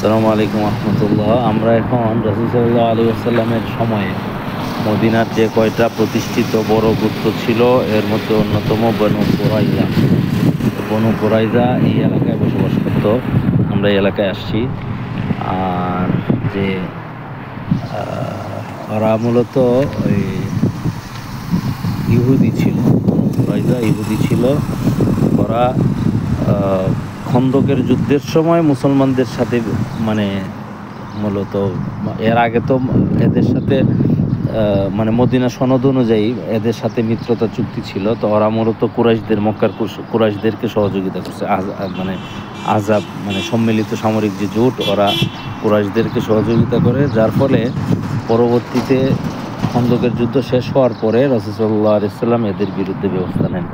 আসসালামু আলাইকুম রহমতুল্লাহ। আমরা এখন রাসূল সাল্লাল্লাহু আলাইহি ওয়াসাল্লামের সময়ে মদিনার যে কয়টা প্রতিষ্ঠিত বড় গোত্র ছিল এর মধ্যে অন্যতম বনু কুরাইজা। বনু কুরাইজা এই এলাকায় বসবাস করত। আমরা এই এলাকায় আসছি। আর যে ওরা মূলত ওই ইহুদি ছিল। বনু কুরাইজা ইহুদি ছিল। ওরা খন্দকের যুদ্ধের সময় মুসলমানদের সাথে মানে মূলত এর আগে তো এদের সাথে মানে মদিনা সনদ অনুযায়ী এদের সাথে মিত্রতা চুক্তি ছিল। তো ওরা মূলত কুরাইশদের মক্কার কুরাইশদেরকে সহযোগিতা করছে। মানে আজাব মানে সম্মিলিত সামরিক যে জোট, ওরা কুরাইশদেরকে সহযোগিতা করে, যার ফলে পরবর্তীতে খন্দকের যুদ্ধ শেষ হওয়ার পরে রাসূল সাল্লাল্লাহু আলাইহি ওয়াসাল্লাম এদের বিরুদ্ধে ব্যবস্থা নেন।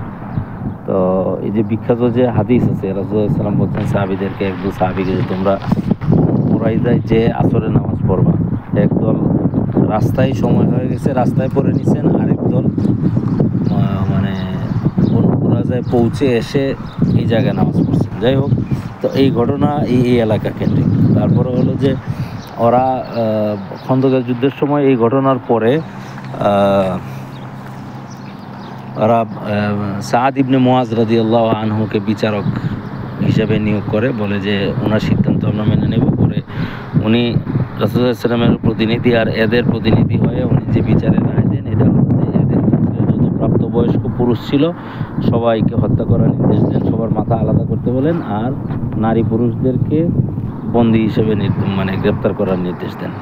তো এই যে বিখ্যাত যে হাদিস আছে, রাসূল সাল্লাম বলছেন সাহাবীদেরকে, একদল সাহাবীকে, যে তোমরা কুরাইজায় যে আসরের নামাজ পড়বা, একদল রাস্তায় সময় হয়ে গেছে রাস্তায় পড়ে নিছেন, আরেক দল মানে কুরাইজায় পৌঁছে এসে এই জায়গায় নামাজ পড়ছেন। যাই হোক, তো এই ঘটনা এই এলাকা কেন্দ্রিক। তারপরে হলো যে ওরা খন্দকের যুদ্ধের সময় এই ঘটনার পরে ওরা সাদ ইবনে মুআজ রাদিয়াল্লাহু আনহুকে বিচারক হিসেবে নিয়োগ করে, বলে যে ওনার সিদ্ধান্ত আমরা মেনে নেব। পরে উনি রাসূলুল্লাহ সাল্লাল্লাহু আলাইহি ওয়াসাল্লামের প্রতিনিধি, আর এদের প্রতিনিধি হয়ে উনি যে বিচারের রায় দেন, এটা হলো যে এদের ক্ষেত্রে যত প্রাপ্তবয়স্ক পুরুষ ছিল সবাইকে হত্যা করার নির্দেশ দেন, সবার মাথা আলাদা করতে বলেন, আর নারী পুরুষদেরকে বন্দী হিসেবে মানে গ্রেপ্তার করার নির্দেশ দেন।